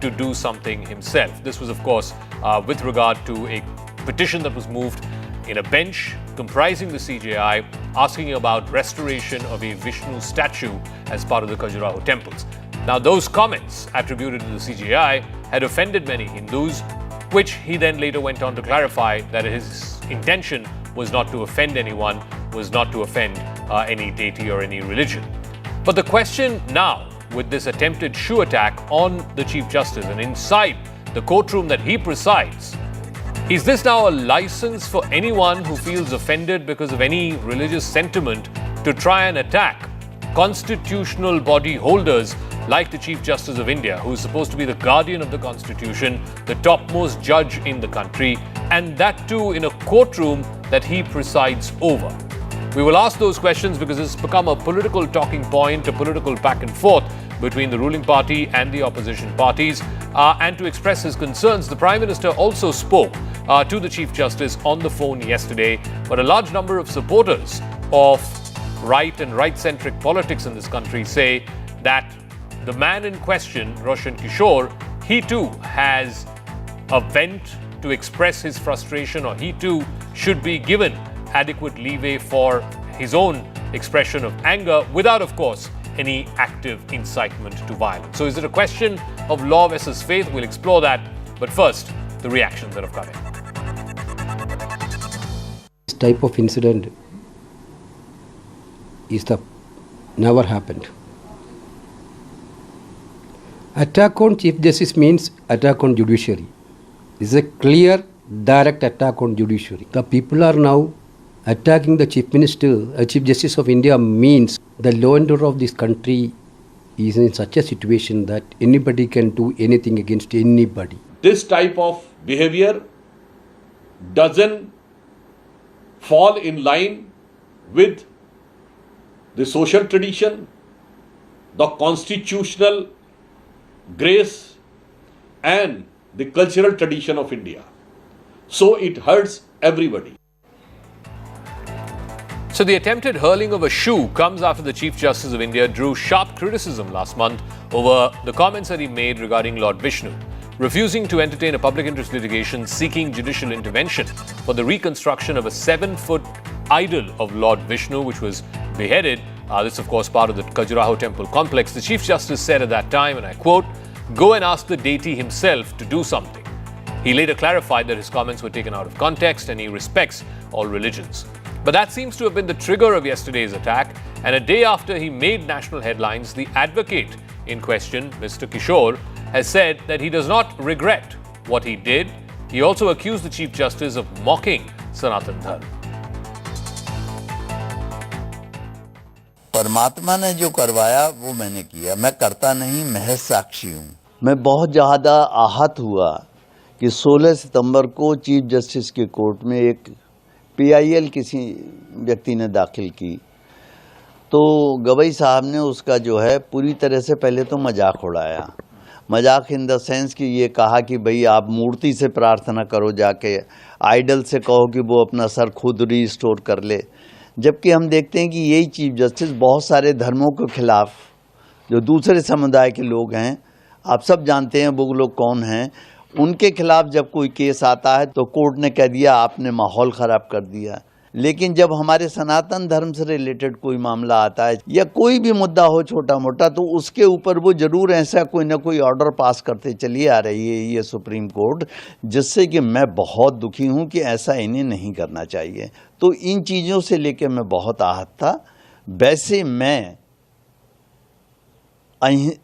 to do something himself. This was, of course, with regard to a petition that was moved in a bench comprising the CJI, asking about restoration of a Vishnu statue as part of the Khajuraho temples. Now, those comments attributed to the CJI had offended many Hindus, which he then later went on to clarify that his intention was not to offend anyone, was not to offend any deity or any religion. But the question now, with this attempted shoe attack on the Chief Justice and inside the courtroom that he presides, is this now a license for anyone who feels offended because of any religious sentiment to try and attack constitutional body holders like the Chief Justice of India, who is supposed to be the guardian of the Constitution, the topmost judge in the country, and that too in a courtroom that he presides over? We will ask those questions because it's become a political talking point, a political back and forth between the ruling party and the opposition parties. And to express his concerns, the Prime Minister also spoke to the Chief Justice on the phone yesterday. But a large number of supporters of right and right-centric politics in this country say that the man in question, Roshan Kishore, he too has a vent to express his frustration, or he too should be given adequate leeway for his own expression of anger without, of course, any active incitement to violence. So is it a question of law versus faith? We'll explore that. But first, the reactions that have come in. This type of incident never happened. Attack on Chief Justice means attack on judiciary. This is a clear, direct attack on judiciary. The people are now attacking the Chief Minister, Chief Justice of India, means the law and order of this country is in such a situation that anybody can do anything against anybody. This type of behavior doesn't fall in line with the social tradition, the constitutional grace, and the cultural tradition of India. So it hurts everybody. So the attempted hurling of a shoe comes after the Chief Justice of India drew sharp criticism last month over the comments that he made regarding Lord Vishnu, refusing to entertain a public interest litigation seeking judicial intervention for the reconstruction of a 7-foot idol of Lord Vishnu, which was beheaded. This, of course, part of the Khajuraho temple complex. The Chief Justice said at that time, and I quote, "Go and ask the deity himself to do something." He later clarified that his comments were taken out of context and he respects all religions. But that seems to have been the trigger of yesterday's attack. And a day after he made national headlines, the advocate in question, Mr. Kishore, has said that he does not regret what he did. He also accused the Chief Justice of mocking Sanatan Dharma. परमात्मा ने जो करवाया वो मैंने किया, मैं करता नहीं, महज साक्षी हूँ। मैं बहुत ज़्यादा आहत हुआ कि 16 सितंबर को चीफ जस्टिस के कोर्ट में एक PIL किसी व्यक्ति ने दाखिल की, तो गवई साहब ने उसका जो है पूरी तरह से पहले तो मजाक उड़ाया। मजाक इन द सेंस कि ये कहा कि भाई आप मूर्ति से प्रार्थना करो, जाके आइडल से कहो कि वो अपना सर खुद रिस्टोर कर ले। जबकि हम देखते हैं कि यही चीफ जस्टिस बहुत सारे धर्मों के खिलाफ, जो दूसरे समुदाय के लोग हैं, आप सब जानते हैं वो लोग कौन हैं, उनके खिलाफ जब कोई केस आता है तो कोर्ट ने कह दिया आपने माहौल ख़राब कर दिया। लेकिन जब हमारे सनातन धर्म से रिलेटेड कोई मामला आता है या कोई भी मुद्दा हो छोटा मोटा, तो उसके ऊपर वो ज़रूर ऐसा कोई ना कोई ऑर्डर पास करते चली आ रही है ये सुप्रीम कोर्ट, जिससे कि मैं बहुत दुखी हूँ कि ऐसा इन्हें नहीं करना चाहिए। तो इन चीज़ों से लेकर मैं बहुत आहत था। वैसे मैं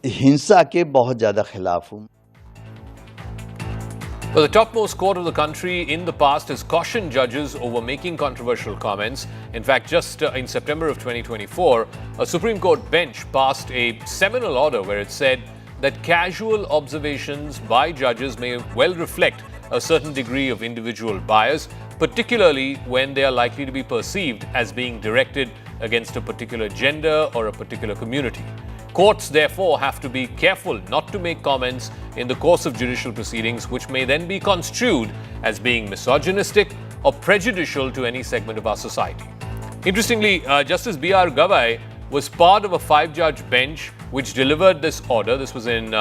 हिंसा के बहुत ज़्यादा खिलाफ हूँ। Well, the topmost court of the country in the past has cautioned judges over making controversial comments. In fact, just in September of 2024, a Supreme Court bench passed a seminal order where it said that casual observations by judges may well reflect a certain degree of individual bias, particularly when they are likely to be perceived as being directed against a particular gender or a particular community. Courts, therefore, have to be careful not to make comments in the course of judicial proceedings which may then be construed as being misogynistic or prejudicial to any segment of our society. Interestingly, Justice B.R. Gavai was part of a 5-judge bench which delivered this order. This was in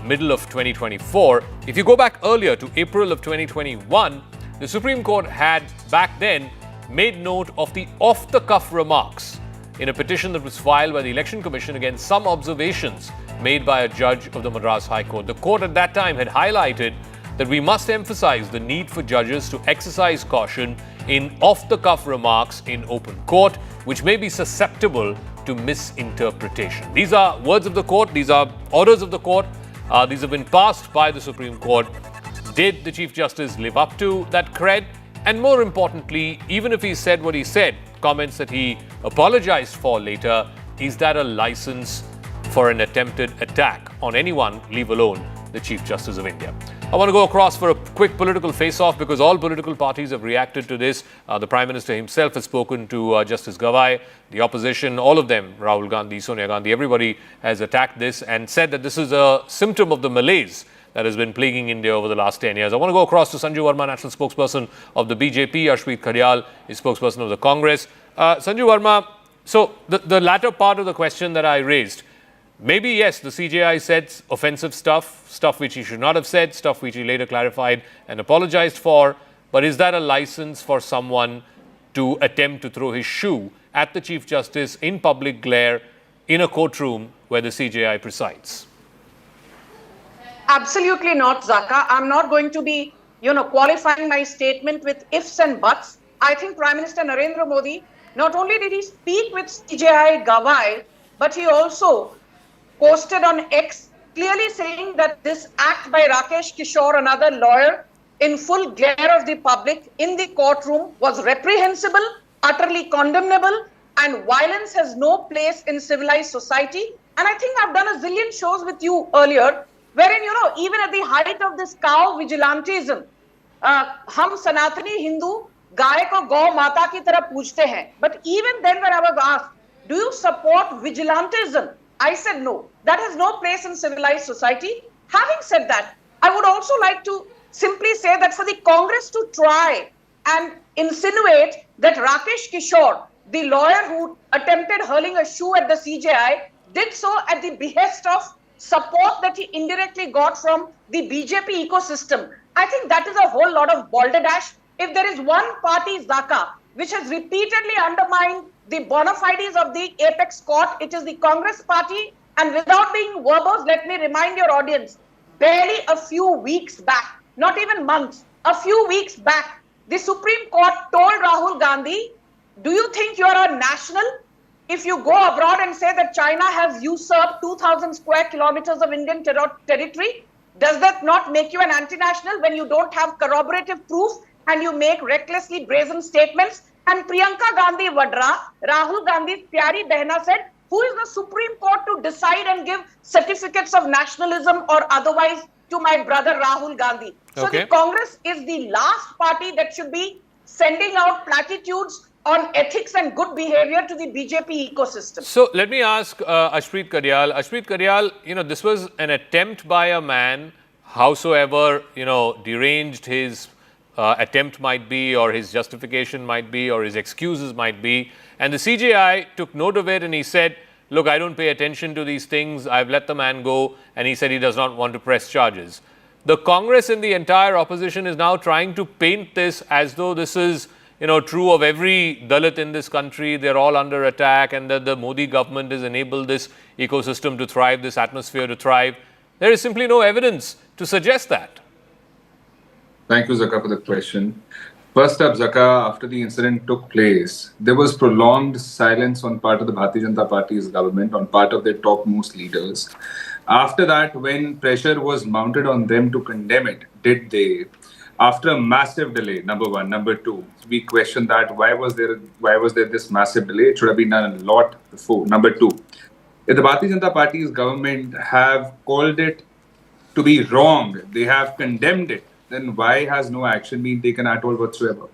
middle of 2024. If you go back earlier to April of 2021, the Supreme Court had back then made note of the off-the-cuff remarks in a petition that was filed by the Election Commission against some observations made by a judge of the Madras High Court. The court at that time had highlighted that we must emphasize the need for judges to exercise caution in off-the-cuff remarks in open court, which may be susceptible to misinterpretation. These are words of the court, these are orders of the court, these have been passed by the Supreme Court. Did the Chief Justice live up to that cred? And more importantly, even if he said what he said, comments that he apologized for later, is that a license for an attempted attack on anyone, leave alone the Chief Justice of India? I want to go across for a quick political face-off because all political parties have reacted to this. The Prime Minister himself has spoken to Justice Gawai, the opposition, all of them, Rahul Gandhi, Sonia Gandhi, everybody has attacked this and said that this is a symptom of the malaise that has been plaguing India over the last 10 years. I want to go across to Sanju Verma, national spokesperson of the BJP. Ashpreet Khadial is spokesperson of the Congress. Sanju Verma, so the latter part of the question that I raised, maybe yes, the CJI said offensive stuff which he should not have said, stuff which he later clarified and apologized for, but is that a license for someone to attempt to throw his shoe at the Chief Justice in public glare in a courtroom where the CJI presides? Absolutely not, Zaka. I'm not going to be, qualifying my statement with ifs and buts. I think Prime Minister Narendra Modi, not only did he speak with CJI Gawai, but he also posted on X clearly saying that this act by Rakesh Kishore, another lawyer, in full glare of the public in the courtroom was reprehensible, utterly condemnable, and violence has no place in civilized society. And I think I've done a zillion shows with you earlier, wherein, even at the height of this cow vigilantism, hum Sanatani Hindu गाय को गौ माता की तरह पूजते हैं. But even then when I was asked, do you support vigilantism? I said no. That has no place in civilized society. Having said that, I would also like to simply say that for the Congress to try and insinuate that Rakesh Kishore, the lawyer who attempted hurling a shoe at the CJI, did so at the behest of support that he indirectly got from the BJP ecosystem. I think that is a whole lot of balderdash. If there is one party, Zaka, which has repeatedly undermined the bona fides of the apex court, it is the Congress party. And without being verbose, let me remind your audience, barely a few weeks back, not even months, a few weeks back, the Supreme Court told Rahul Gandhi, do you think you are a national? If you go abroad and say that China has usurped 2,000 square kilometers of Indian territory, does that not make you an anti-national when you don't have corroborative proof and you make recklessly brazen statements? And Priyanka Gandhi Vadra, Rahul Gandhi's pyari behna, said, who is the Supreme Court to decide and give certificates of nationalism or otherwise to my brother Rahul Gandhi? So the Congress is the last party that should be sending out platitudes on ethics and good behavior to the BJP ecosystem. So let me ask Ashpreet Khadial. Ashpreet Khadial, this was an attempt by a man, howsoever, deranged his attempt might be, or his justification might be, or his excuses might be. And the CJI took note of it and he said, look, I don't pay attention to these things. I've let the man go. And he said he does not want to press charges. The Congress and the entire opposition is now trying to paint this as though this is, true of every Dalit in this country. They're all under attack and that the Modi government has enabled this ecosystem to thrive, this atmosphere to thrive. There is simply no evidence to suggest that. Thank you, Zaka, for the question. First up, Zaka, after the incident took place, there was prolonged silence on part of the Bharatiya Janata Party's government, on part of their topmost leaders. After that, when pressure was mounted on them to condemn it, did they? After a massive delay, number one. Number two, we question that why was there this massive delay? It should have been done a lot before. Number two, if the Bharatiya Janata Party's government have called it to be wrong, they have condemned it, then why has no action been taken at all whatsoever?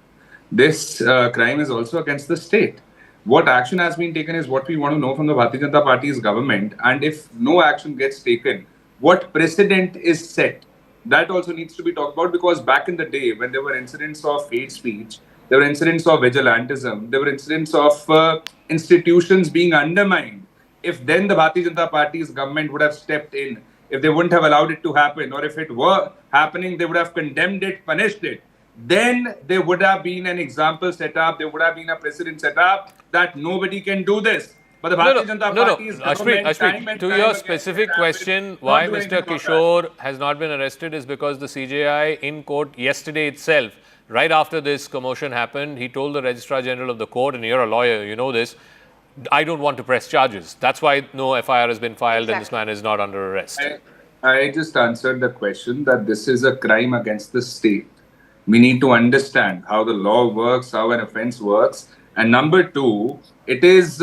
This crime is also against the state. What action has been taken is what we want to know from the Bharatiya Janata Party's government. And if no action gets taken, what precedent is set? That also needs to be talked about, because back in the day when there were incidents of hate speech, there were incidents of vigilantism, there were incidents of institutions being undermined. If then the Bharatiya Janata Party's government would have stepped in, if they wouldn't have allowed it to happen, or if it were happening, they would have condemned it, punished it. Then there would have been an example set up, there would have been a precedent set up that nobody can do this. But the Bharatiya Janata Party's government, time and to time your again, specific has question, not why doing Mr. anything about that. Kishore has not been arrested is because the CJI in court yesterday itself, right after this commotion happened, he told the Registrar General of the court, and you're a lawyer, you know this, I don't want to press charges. That's why no FIR has been filed and this man is not under arrest. I just answered the question that this is a crime against the state. We need to understand how the law works, how an offense works. And number two, it is,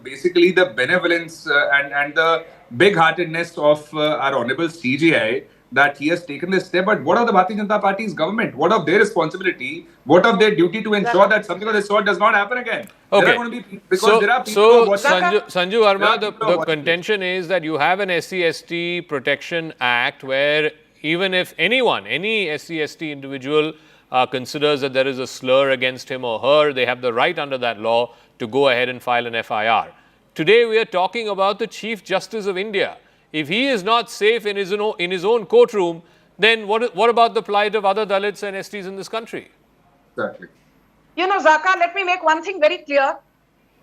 basically the benevolence and the big-heartedness of our honorable CJI that he has taken this step. But what of the Bharatiya Janata Party's government? What of their responsibility? What of their duty to ensure that something of this sort does not happen again? Okay. There are going to be, because there are people who are watching. Sanju Verma, the watching contention is that you have an SC/ST Protection Act where even if anyone, any SC/ST individual considers that there is a slur against him or her, they have the right under that law to go ahead and file an FIR. Today we are talking about the Chief Justice of India. If he is not safe in his own courtroom, then what about the plight of other Dalits and STs in this country? Exactly. You know, Zaka, let me make one thing very clear.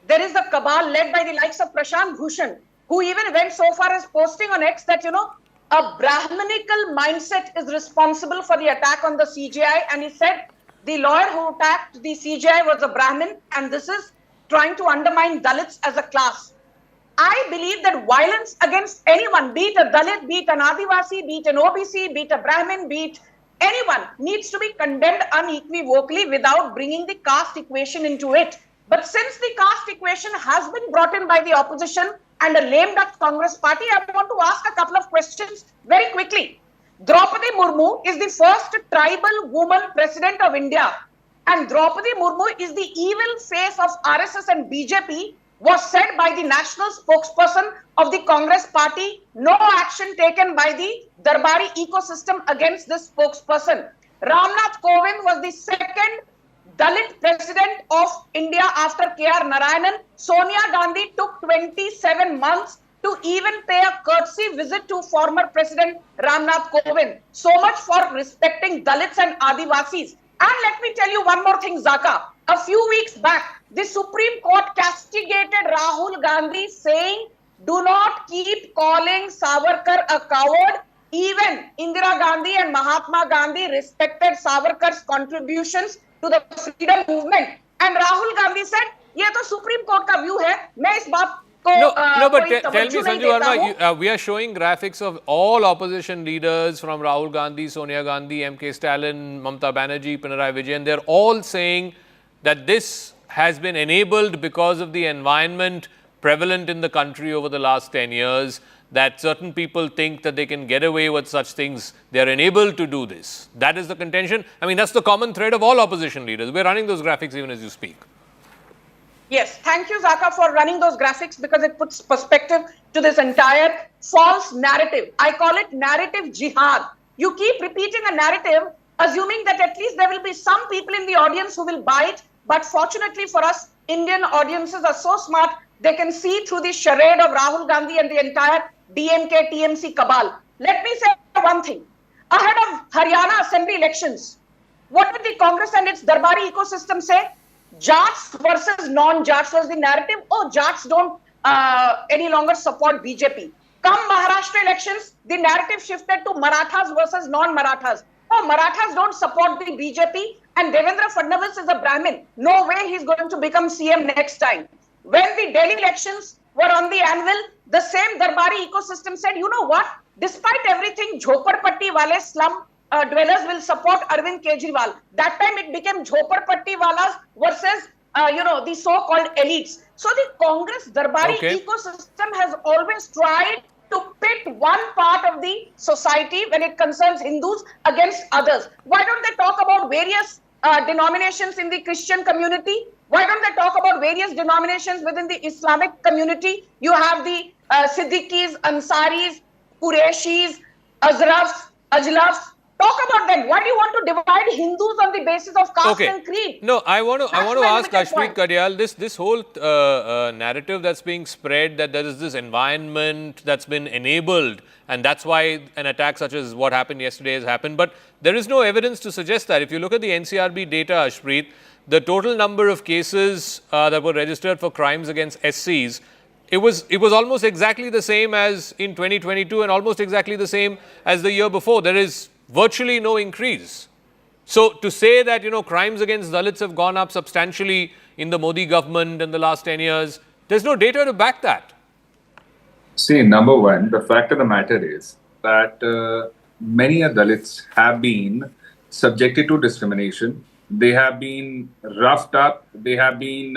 There is the cabal led by the likes of Prashant Bhushan, who even went so far as posting on X that, a Brahminical mindset is responsible for the attack on the CJI. And he said the lawyer who attacked the CJI was a Brahmin, and this is trying to undermine Dalits as a class. I believe that violence against anyone, be it a Dalit, be it an Adivasi, be it an OBC, be it a Brahmin, be it anyone, needs to be condemned unequivocally without bringing the caste equation into it. But since the caste equation has been brought in by the opposition and a lame duck Congress party, I want to ask a couple of questions very quickly. Draupadi Murmu is the first tribal woman president of India, and Draupadi Murmu is the evil face of RSS and BJP, was said by the national spokesperson of the Congress party. No action taken by the Darbari ecosystem against this spokesperson. Ramnath Kovind was the second Dalit president of India after K.R. Narayanan. Sonia Gandhi took 27 months to even pay a courtesy visit to former President Ramnath Kovind. So much for respecting Dalits and Adivasis. And let me tell you one more thing, Zaka. A few weeks back, the Supreme Court castigated Rahul Gandhi, saying, do not keep calling Savarkar a coward. Even Indira Gandhi and Mahatma Gandhi respected Savarkar's contributions to the freedom movement. And Rahul Gandhi said, ये तो Supreme Court का view है, मैं इस बात को No, but tell me, Sanju Verma, we are showing graphics of all opposition leaders from Rahul Gandhi, Sonia Gandhi, M.K. Stalin, Mamata Banerjee, Pinarayi Vijayan. They're all saying that this has been enabled because of the environment prevalent in the country over the last 10 years, that certain people think that they can get away with such things. They are enabled to do this. That is the contention. I mean, that's the common thread of all opposition leaders. We're running those graphics even as you speak. Yes, thank you, Zaka, for running those graphics, because it puts perspective to this entire false narrative. I call it narrative jihad. You keep repeating a narrative, assuming that at least there will be some people in the audience who will buy it. But fortunately for us, Indian audiences are so smart, they can see through the charade of Rahul Gandhi and the entire DMK, TMC cabal. Let me say one thing. Ahead of Haryana Assembly elections, what did the Congress and its Darbari ecosystem say? Jats versus non-Jats was the narrative. Oh, Jats don't any longer support BJP. Come Maharashtra elections, the narrative shifted to Marathas versus non-Marathas. Oh, Marathas don't support the BJP, and Devendra Fadnavis is a Brahmin. No way he's going to become CM next time. When the Delhi elections were on the anvil, the same Darbari ecosystem said, you know what? Despite everything, Jhoparpatti wale slum dwellers will support Arvind Kejriwal. That time it became Jhoparpatti walas versus, the so-called elites. So the Congress Darbari ecosystem has always tried to pit one part of the society when it concerns Hindus against others. Why don't they talk about various denominations in the Christian community? Why don't they talk about various denominations within the Islamic community? You have the Siddiquis, Ansaris, Qureshis, Azrafs, Ajlafs. Talk about them. Why do you want to divide Hindus on the basis of caste and creed? No, I want to my ask limited Ashpreet point. Kadyal, this whole narrative that's being spread that there is this environment that's been enabled and that's why an attack such as what happened yesterday has happened. But there is no evidence to suggest that. If you look at the NCRB data, Ashpreet, the total number of cases that were registered for crimes against SCs, it was almost exactly the same as in 2022 and almost exactly the same as the year before. There is virtually no increase. So to say that, crimes against Dalits have gone up substantially in the Modi government in the last 10 years, there's no data to back that. See, number one, the fact of the matter is that many Dalits have been subjected to discrimination. They have been roughed up. They have been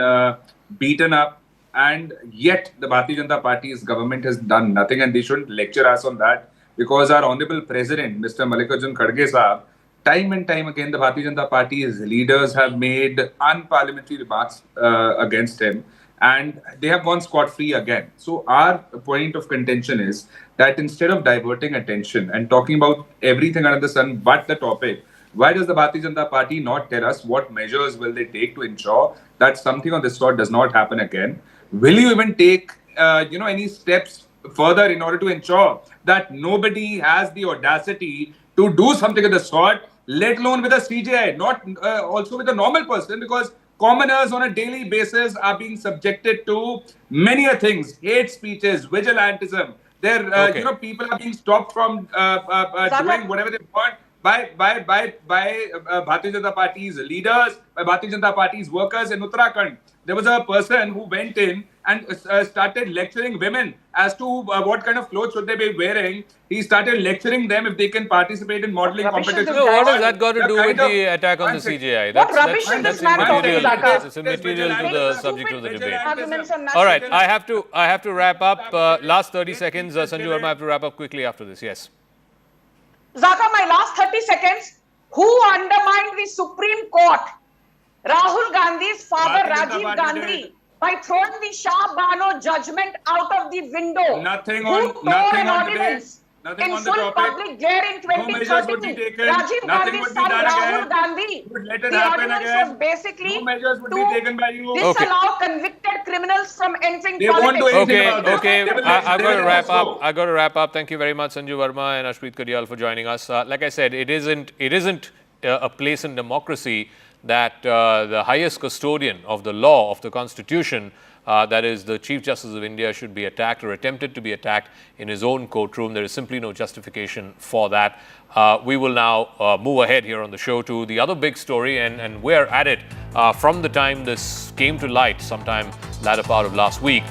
beaten up. And yet the Bharatiya Janata Party's government has done nothing, and they shouldn't lecture us on that, because our Honorable President, Mr. Mallikarjun Kharge Sahab, time and time again, the Bharatiya Janata Party's leaders have made unparliamentary remarks against him, and they have gone scot-free again. So our point of contention is that instead of diverting attention and talking about everything under the sun but the topic, why does the Bharatiya Janata Party not tell us what measures will they take to ensure that something of this sort does not happen again? Will you even take, any steps further in order to ensure that nobody has the audacity to do something of the sort, let alone with a CJI, not also with a normal person, because commoners on a daily basis are being subjected to many things, hate speeches, vigilantism. People are being stopped from doing whatever they want by Bharatiya Janata Party's leaders, by Bharatiya Janata Party's workers in Uttarakhand. There was a person who went in and started lecturing women as to what kind of clothes should they be wearing. He started lecturing them if they can participate in modeling competitions. No, what has that got to do with the attack on the CJI? That's immaterial. That's immaterial to the subject of the debate. All right, I have to wrap up. Last 30 seconds, Sanju Verma, I have to wrap up quickly after this. Yes. Zaka, my last 30 seconds. Who undermined the Supreme Court? Rahul Gandhi's father, Rajiv Gandhi, by throwing the Shah Bano judgment out of the window. Nothing Who on ordinance Nothing in on the full topic. public glare in 2013. Rajiv Gandhi's son, Rahul Gandhi. The ordinance was basically to disallow convicted criminals from entering politics. Okay. I've got to wrap up. Thank you very much, Sanju Verma and Ashpreet Kadyal, for joining us. Like I said, it isn't a place in democracy that the highest custodian of the law, of the Constitution, that is the Chief Justice of India, should be attacked or attempted to be attacked in his own courtroom. There is simply no justification for that. We will now move ahead here on the show to the other big story, and we're at it from the time this came to light, sometime latter part of last week.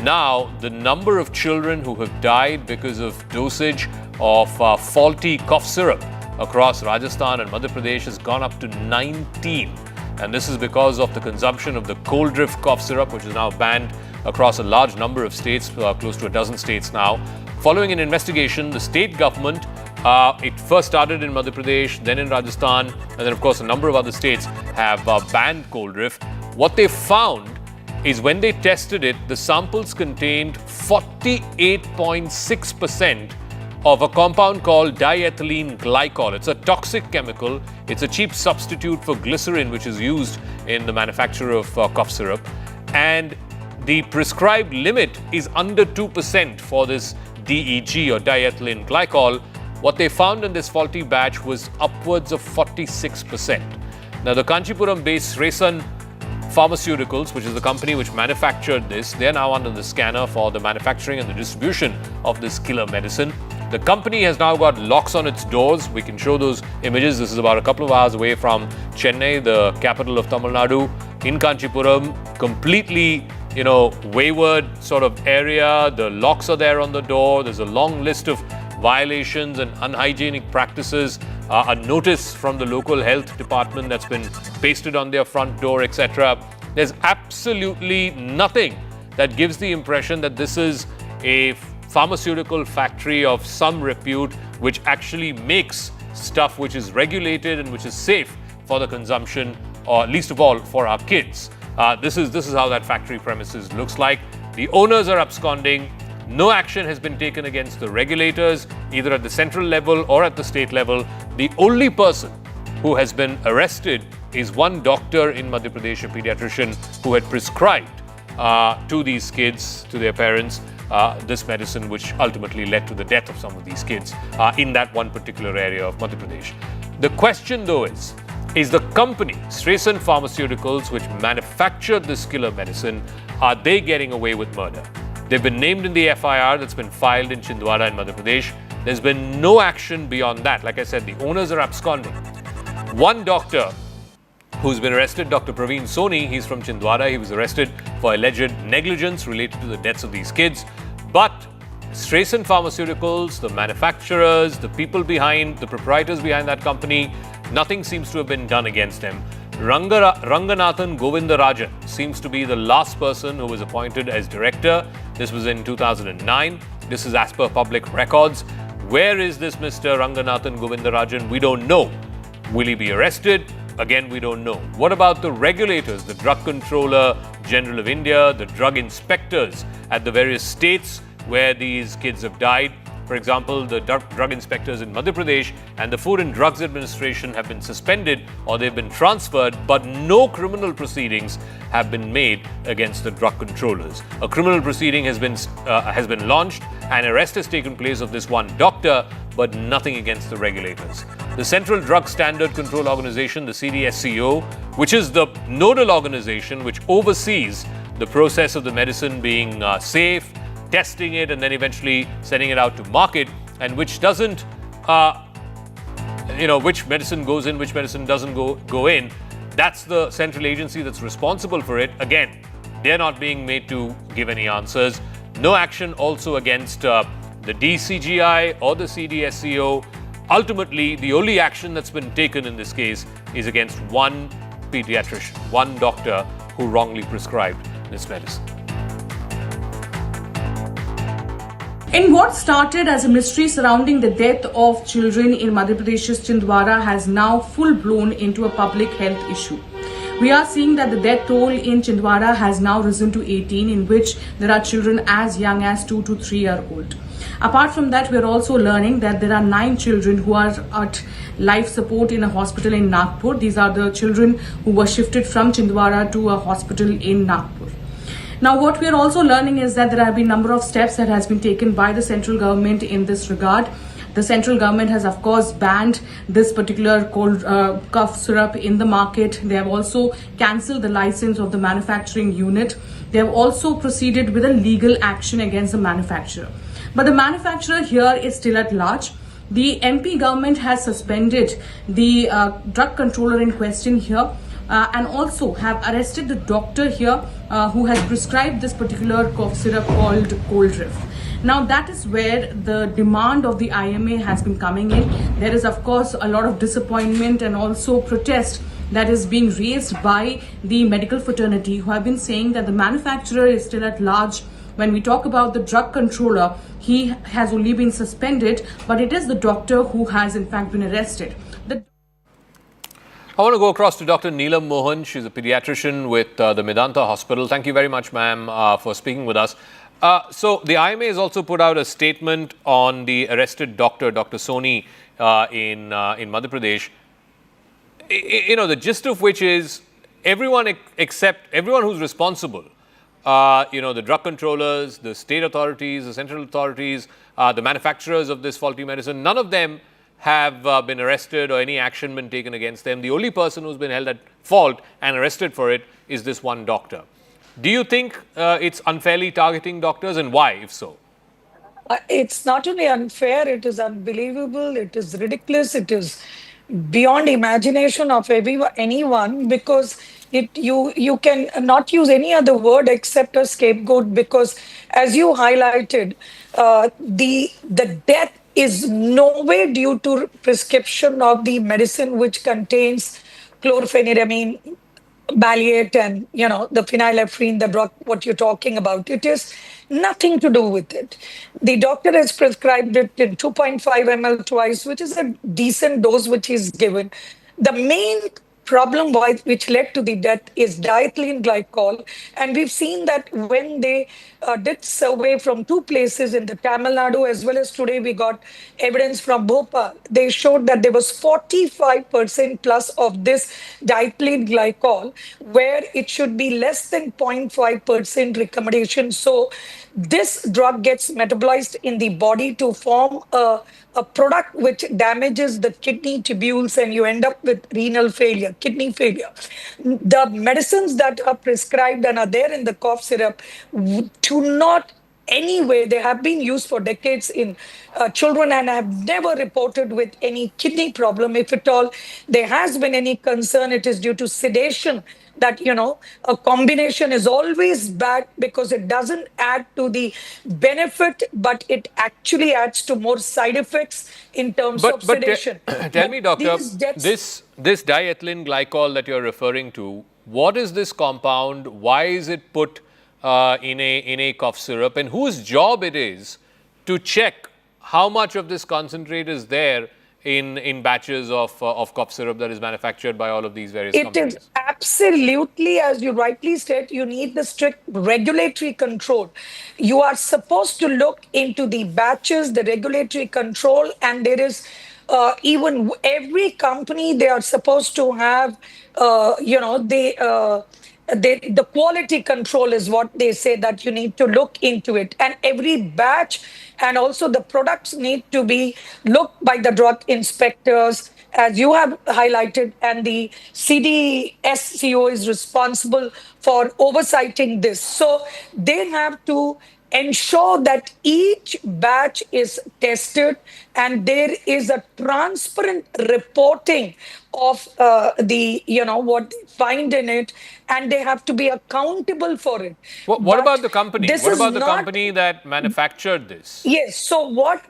Now, the number of children who have died because of dosage of faulty cough syrup across Rajasthan and Madhya Pradesh has gone up to 19. And this is because of the consumption of the cold drift cough syrup, which is now banned across a large number of states, close to a dozen states now. Following an investigation, the state government, it first started in Madhya Pradesh, then in Rajasthan, and then of course a number of other states have banned cold drift. What they found is when they tested it, the samples contained 48.6% of a compound called diethylene glycol. It's a toxic chemical. It's a cheap substitute for glycerin, which is used in the manufacture of cough syrup. And the prescribed limit is under 2% for this DEG or diethylene glycol. What they found in this faulty batch was upwards of 46%. Now, the Kanchipuram-based Resan Pharmaceuticals, which is the company which manufactured this, they're now under the scanner for the manufacturing and the distribution of this killer medicine. The company has now got locks on its doors. We can show those images. This is about a couple of hours away from Chennai, the capital of Tamil Nadu. In Kanchipuram, completely, wayward sort of area. The locks are there on the door. There's a long list of violations and unhygienic practices. A notice from the local health department that's been pasted on their front door, etc. There's absolutely nothing that gives the impression that this is a pharmaceutical factory of some repute which actually makes stuff which is regulated and which is safe for the consumption, or least of all for our kids. This is how that factory premises looks like. The owners are absconding. No action has been taken against the regulators, either at the central level or at the state level. The only person who has been arrested is one doctor in Madhya Pradesh, a pediatrician, who had prescribed to these kids, to their parents, this medicine, which ultimately led to the death of some of these kids in that one particular area of Madhya Pradesh. The question, though, is the company, Streisand Pharmaceuticals, which manufactured this killer medicine, are they getting away with murder? They've been named in the FIR that's been filed in Chhindwara in Madhya Pradesh. There's been no action beyond that. Like I said, the owners are absconding. One doctor who's been arrested, Dr. Praveen Soni, he's from Chhindwara. He was arrested for alleged negligence related to the deaths of these kids. But Streisand Pharmaceuticals, the manufacturers, the people behind, the proprietors behind that company, nothing seems to have been done against them. Ranganathan Govindarajan seems to be the last person who was appointed as director. This was in 2009. This is as per public records. Where is this Mr. Ranganathan Govindarajan? We don't know. Will he be arrested? Again, we don't know. What about the regulators, the Drug Controller General of India, the drug inspectors at the various states where these kids have died? For example, the drug inspectors in Madhya Pradesh and the Food and Drugs Administration have been suspended or they've been transferred, but no criminal proceedings have been made against the drug controllers. A criminal proceeding has been launched, an arrest has taken place of this one doctor, but nothing against the regulators. The Central Drug Standard Control Organization, the CDSCO, which is the nodal organization which oversees the process of the medicine being safe, testing it, and then eventually sending it out to market, and which doesn't, which medicine goes in, which medicine doesn't go in. That's the central agency that's responsible for it. Again, they're not being made to give any answers. No action also against the DCGI or the CDSCO. Ultimately, the only action that's been taken in this case is against one pediatrician, one doctor who wrongly prescribed this medicine. In what started as a mystery surrounding the death of children in Madhya Pradesh's Chhindwara has now full-blown into a public health issue. We are seeing that the death toll in Chhindwara has now risen to 18, in which there are children as young as 2 to 3 years old. Apart from that, we are also learning that there are 9 children who are at life support in a hospital in Nagpur. These are the children who were shifted from Chhindwara to a hospital in Nagpur. Now, what we are also learning is that there have been a number of steps that has been taken by the central government in this regard. The central government has, of course, banned this particular cold cough syrup in the market. They have also cancelled the license of the manufacturing unit. They have also proceeded with a legal action against the manufacturer. But the manufacturer here is still at large. The MP government has suspended the drug controller in question here. And also have arrested the doctor here who has prescribed this particular cough syrup called Coldriff. Now, that is where the demand of the IMA has been coming in. There is, of course, a lot of disappointment and also protest that is being raised by the medical fraternity, who have been saying that the manufacturer is still at large. When we talk about the drug controller, he has only been suspended, but it is the doctor who has in fact been arrested. I want to go across to Dr. Neelam Mohan. She's a pediatrician with the Medanta Hospital. Thank you very much, ma'am, for speaking with us. So the IMA has also put out a statement on the arrested doctor, Dr. Soni, in Madhya Pradesh. The gist of which is everyone who's responsible, the drug controllers, the state authorities, the central authorities, the manufacturers of this faulty medicine, none of them have been arrested or any action been taken against them. The only person who's been held at fault and arrested for it is this one doctor. Do you think it's unfairly targeting doctors, and why, if so? It's not only unfair, it is unbelievable, it is ridiculous, it is beyond imagination of anyone, because you can not use any other word except a scapegoat, because as you highlighted, the death is nowhere due to prescription of the medicine which contains chlorpheniramine, Baliate, and the phenylephrine, the drug what you're talking about. It is nothing to do with it. The doctor has prescribed it in 2.5 ml twice, which is a decent dose which is given. The main problem which led to the death is diethylene glycol. And we've seen that when they did survey from two places in the Tamil Nadu, as well as today we got evidence from Bhopal, they showed that there was 45% plus of this diethylene glycol, where it should be less than 0.5% recommendation. So this drug gets metabolized in the body to form a product which damages the kidney tubules, and you end up with renal failure, kidney failure. The medicines that are prescribed and are there in the cough syrup do not anyway, they have been used for decades in children and have never reported with any kidney problem. If at all there has been any concern, it is due to sedation. That, you know, a combination is always bad because it doesn't add to the benefit, but it actually adds to more side effects in terms of sedation. Tell me, doctor, this diethylene glycol that you're referring to, what is this compound? Why is it put in a cough syrup, and whose job it is to check how much of this concentrate is there in batches of cough syrup that is manufactured by all of these various companies? It is absolutely, as you rightly said, you need the strict regulatory control. You are supposed to look into the batches, the regulatory control, and there is even every company, they are supposed to have, the quality control is what they say, that you need to look into it, and every batch and also the products need to be looked by the drug inspectors, as you have highlighted, and the CDSCO is responsible for oversighting this. So they have to ensure that each batch is tested and there is a transparent reporting of what they find in it, and they have to be accountable for it. What about the company? What about the company that manufactured this? Yes. So what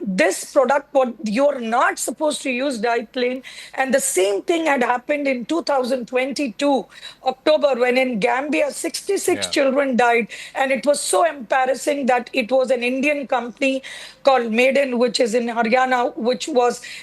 you're not supposed to use diethylene, and the same thing had happened in 2022 October, when in Gambia 66 children died, and it was so embarrassing that it was an Indian company called Maiden, which is in Haryana,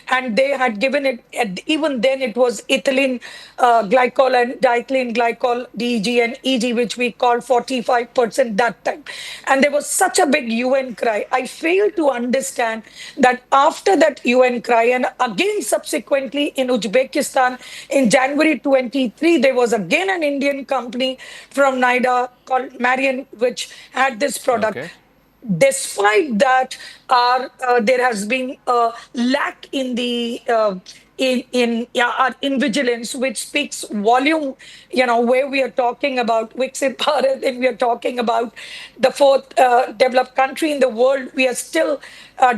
and they had given it, even then it was ethylene glycol and diethylene glycol, DEG and EG, which we called 45% that time. And there was such a big UN cry. I failed to understand that after that UN cry, and again subsequently in Uzbekistan in January 23, there was again an Indian company from Noida called Marian, which had this product. Okay. Despite that, there has been a lack in the in vigilance, which speaks volume. Where we are talking about Viksit Bharat, and we are talking about the fourth developed country in the world, we are still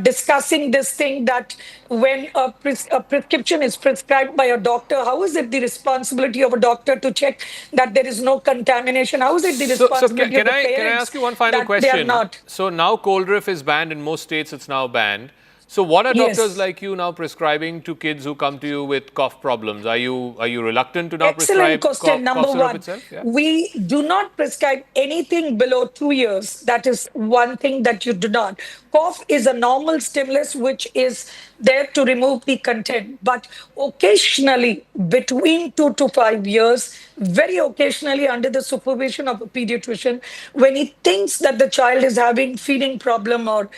discussing this thing that when a prescription is prescribed by a doctor, how is it the responsibility of a doctor to check that there is no contamination? How is it the responsibility of the parents? Can I ask you one final question? So now Coldriff is banned in most states. It's now banned. So what are doctors like you now prescribing to kids who come to you with cough problems? Are you reluctant to now prescribe cough syrup itself? Yeah. We do not prescribe anything below 2 years. That is one thing that you do not. Cough is a normal stimulus which is there to remove the content. But occasionally, between 2 to 5 years, very occasionally under the supervision of a pediatrician, when he thinks that the child is having feeding problem or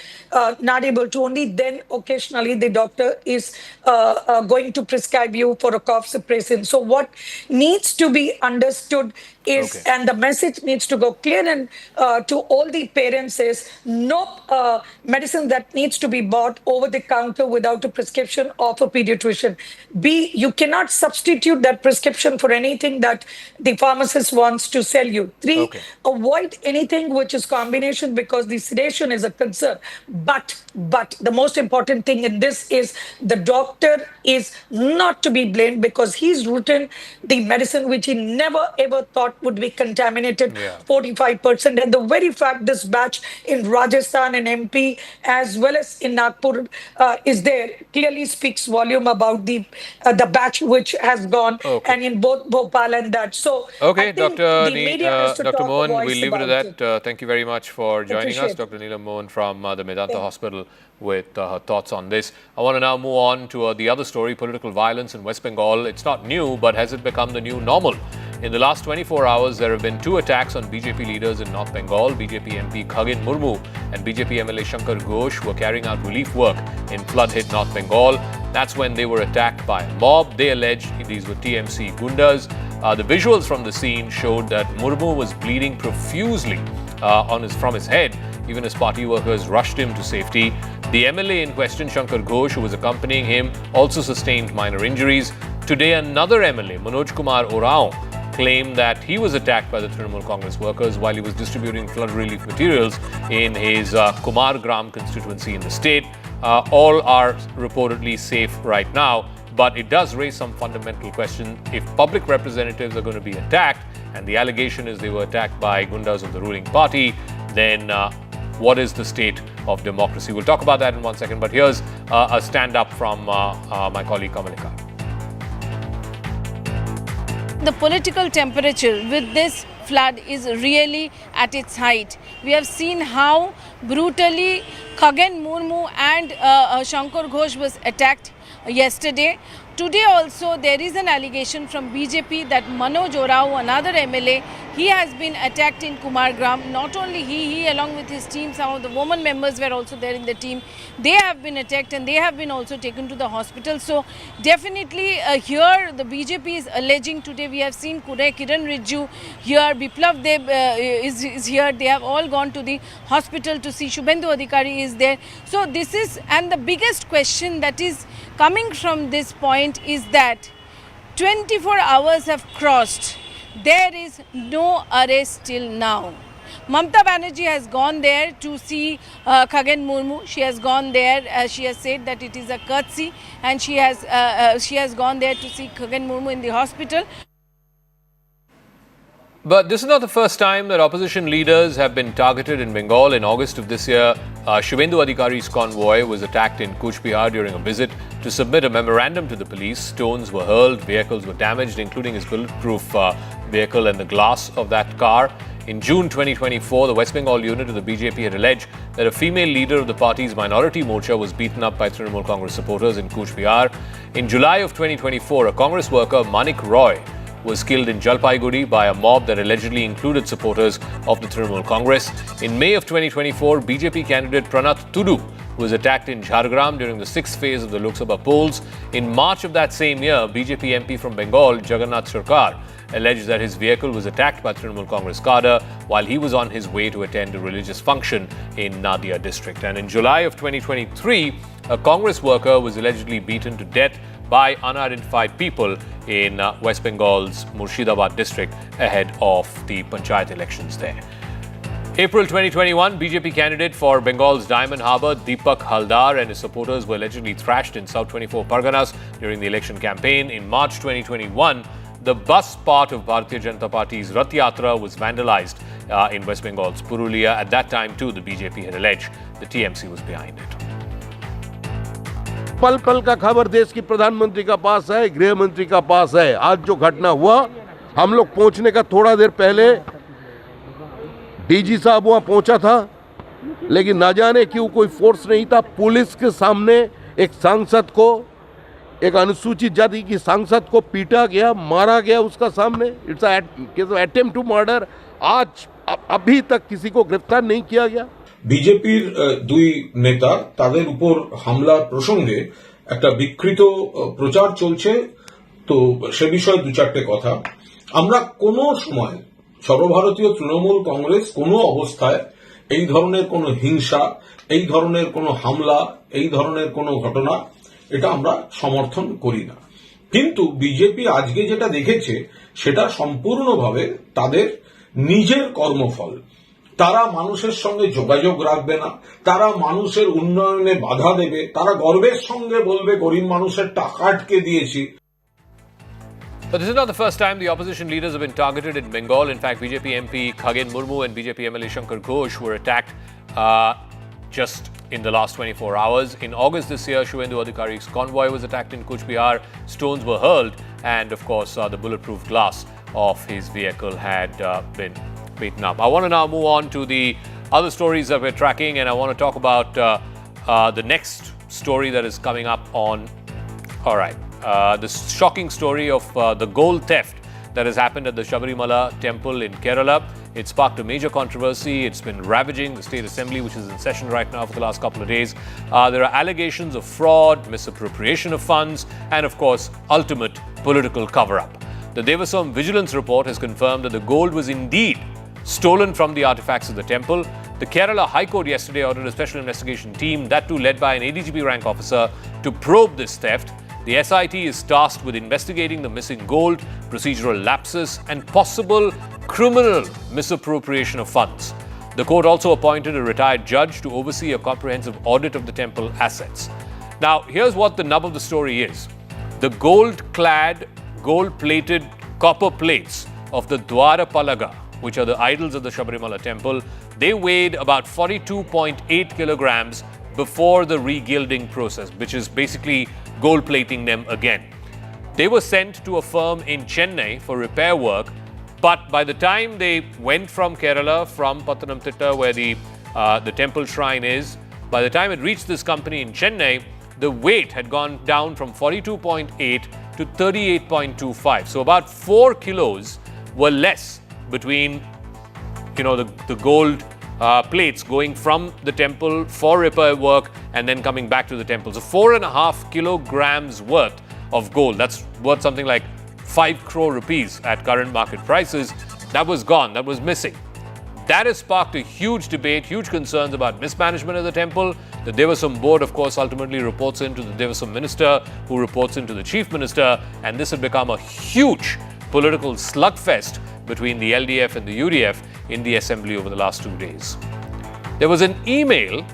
not able to, only then occasionally the doctor is going to prescribe you for a cough suppressant. So what needs to be understood is, and the message needs to go clear and to all the parents is, no medicine that needs to be bought over the counter without a prescription of a pediatrician. You cannot substitute that prescription for anything that the pharmacist wants to sell you. 3, avoid anything which is combination, because the sedation is a concern. But the most important thing in this is the doctor is not to be blamed, because he's written the medicine which he never ever thought would be contaminated 45%. And the very fact this batch in Rajasthan and MP as well as in Nagpur is there clearly speaks volume about the batch which has gone, and in both Bhopal and that. So Dr. Mohan, we'll leave it at that. Thank you very much for joining us. Dr. Neelam Mohan from the Medanta Hospital. with her thoughts on this. I want to now move on to the other story, political violence in West Bengal. It's not new, but has it become the new normal? In the last 24 hours, there have been 2 attacks on BJP leaders in North Bengal. BJP MP Khagen Murmu and BJP MLA Shankar Ghosh were carrying out relief work in flood-hit North Bengal. That's when they were attacked by a mob. They alleged these were TMC gundas. The visuals from the scene showed that Murmu was bleeding profusely from his head. Even as party workers rushed him to safety. The MLA in question, Shankar Ghosh, who was accompanying him, also sustained minor injuries. Today, another MLA, Manoj Kumar Oraon, claimed that he was attacked by the Trinamool Congress workers while he was distributing flood relief materials in his Kumar Gram constituency in the state. All are reportedly safe right now, but it does raise some fundamental question. If public representatives are going to be attacked, and the allegation is they were attacked by gundas of the ruling party, then what is the state of democracy? We'll talk about that in 1 second, but here's a stand-up from my colleague Kamalika. The political temperature with this flood is really at its height. We have seen how brutally Khagen Murmu and Shankar Ghosh was attacked yesterday. Today also there is an allegation from BJP that Manoj Oraon, another MLA, he has been attacked in Kumar Gram. Not only he along with his team, some of the women members were also there in the team. They have been attacked and they have been also taken to the hospital. So definitely here the BJP is alleging today. We have seen Kiran Rijju here, Biplav Deb is here. They have all gone to the hospital to see. Shubhendu Adhikari is there. So this is, and the biggest question that is coming from this point is that 24 hours have crossed. There is no arrest till now. Mamata Banerjee has gone there to see Khagen Murmu. She has gone there. She has said that it is a courtesy, and she has gone there to see Khagen Murmu in the hospital. But this is not the first time that opposition leaders have been targeted in Bengal. In August of this year, Shubhendu Adhikari's convoy was attacked in Cooch Behar during a visit to submit a memorandum to the police. Stones were hurled, vehicles were damaged, including his bulletproof vehicle and the glass of that car. In June 2024, the West Bengal unit of the BJP had alleged that a female leader of the party's minority morcha was beaten up by Trinamool Congress supporters in Cooch Behar. In July of 2024, a Congress worker, Manik Roy, was killed in Jalpaiguri by a mob that allegedly included supporters of the Trinamool Congress. In May of 2024, BJP candidate Pranath Tudu was attacked in Jhargram during the 6th phase of the Lok Sabha polls. In March of that same year, BJP MP from Bengal, Jagannath Sarkar, alleged that his vehicle was attacked by Trinamool Congress cadre while he was on his way to attend a religious function in Nadia district. And in July of 2023, a Congress worker was allegedly beaten to death by unidentified people in West Bengal's Murshidabad district ahead of the Panchayat elections there. April 2021, BJP candidate for Bengal's Diamond Harbour, Deepak Haldar, and his supporters were allegedly thrashed in South 24 Parganas during the election campaign. In March 2021, the bus part of Bharatiya Janata Party's Rath Yatra was vandalized in West Bengal's Purulia. At that time, too, the BJP had alleged the TMC was behind it. पल पल का खबर देश की प्रधानमंत्री का पास है, गृह मंत्री का पास है। आज जो घटना हुआ, हम लोग पहुंचने का थोड़ा देर पहले डीजी साहब वहां पहुंचा था, लेकिन ना जाने क्यों कोई फोर्स नहीं था। पुलिस के सामने एक सांसद को, एक अनुसूचित जाति की सांसद को पीटा गया, मारा गया उसका सामने। It's attempt to murder. आज अभी तक किसी को गिरफ्तार नहीं किया गया। বিজেপির দুই নেতা তাদের উপর হামলার প্রসঙ্গে একটা বিকৃত প্রচার চলছে, তো সে বিষয়ে দু চারটে কথা। আমরা কোনো সময় সর্বভারতীয় তৃণমূল কংগ্রেস কোনো অবস্থায় এই ধরনের কোনো হিংসা, এই ধরনের কোনো হামলা, এই ধরনের কোনো ঘটনা এটা আমরা সমর্থন করি না। কিন্তু বিজেপি আজকে যেটা দেখেছে সেটা সম্পূর্ণভাবে তাদের নিজের কর্মফল। তারা মানুষের সঙ্গে যোগাযোগ রাখবে না, তারা মানুষের উন্নয়নে বাধা দেবে, তারা গর্বের সঙ্গে বলবে গরিব মানুষের টাকা আটকে দিয়েছি। But this is not the first time the opposition leaders have been targeted in Bengal. In fact, BJP MP Khagen Murmu and BJP MLA Shankar Ghosh were attacked just in the last 24 hours. In August this year, Shubhendu Adhikari's convoy was attacked in Cooch Behar. Stones were hurled, and of course, the bulletproof glass of his vehicle had been beaten up. I want to now move on to the other stories that we're tracking, and I want to talk about the next story that is coming up on, all right, the shocking story of the gold theft that has happened at the Sabrimala temple in Kerala. It sparked a major controversy. It's been ravaging the state assembly, which is in session right now for the last couple of days. There are allegations of fraud, misappropriation of funds, and of course, ultimate political cover-up. The Devasam Vigilance Report has confirmed that the gold was indeed stolen from the artifacts of the temple. The Kerala High Court yesterday ordered a special investigation team, that too led by an ADGP rank officer, to probe this theft. The SIT is tasked with investigating the missing gold, procedural lapses, and possible criminal misappropriation of funds. The court also appointed a retired judge to oversee a comprehensive audit of the temple assets. Now, here's what the nub of the story is. The gold-clad, gold-plated copper plates of the Dwarapalaga, which are the idols of the Sabrimala temple, they weighed about 42.8 kilograms before the regilding process, which is basically gold plating them again. They were sent to a firm in Chennai for repair work, but by the time they went from Kerala, from Pathanamthitta, where the temple shrine is, by the time it reached this company in Chennai, the weight had gone down from 42.8 to 38.25. So about 4 kilos were less between, the gold plates going from the temple for repair work and then coming back to the temple. So 4.5 kilograms worth of gold, that's worth something like 5 crore rupees at current market prices, that was gone, that was missing. That has sparked a huge debate, huge concerns about mismanagement of the temple. The Devasam board, of course, ultimately reports into the Devasam minister, who reports into the chief minister, and this had become a huge political slugfest between the LDF and the UDF in the assembly over the last 2 days. There was an email.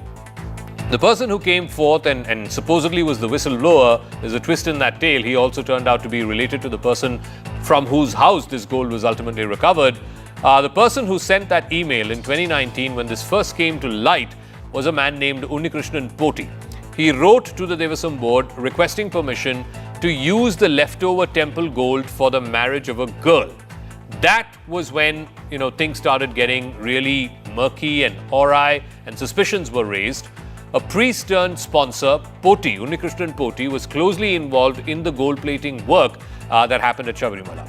The person who came forth and supposedly was the whistleblower, there's a twist in that tale. He also turned out to be related to the person from whose house this gold was ultimately recovered. The person who sent that email in 2019, when this first came to light, was a man named Unnikrishnan Poti. He wrote to the Devasam board requesting permission to use the leftover temple gold for the marriage of a girl. That was when, things started getting really murky and awry and suspicions were raised. A priest-turned-sponsor, Poti, Unnikrishnan Poti, was closely involved in the gold plating work that happened at Sabrimala.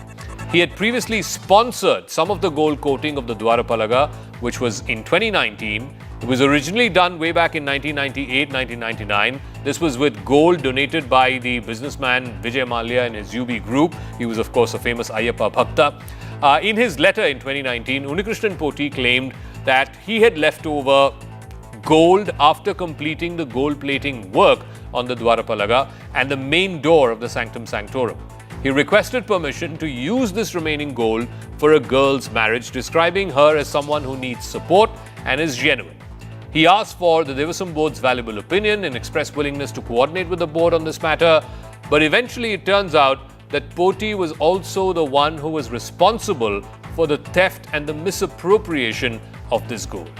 He had previously sponsored some of the gold coating of the Dwarapalaga, which was in 2019. It was originally done way back in 1998-1999. This was with gold donated by the businessman Vijay Mallya and his UB group. He was, of course, a famous Ayyappa Bhakta. In his letter in 2019, Unnikrishnan Poti claimed that he had left over gold after completing the gold plating work on the Dwarapalaga and the main door of the Sanctum Sanctorum. He requested permission to use this remaining gold for a girl's marriage, describing her as someone who needs support and is genuine. He asked for the Devasam board's valuable opinion and expressed willingness to coordinate with the board on this matter. But eventually it turns out that Poti was also the one who was responsible for the theft and the misappropriation of this gold.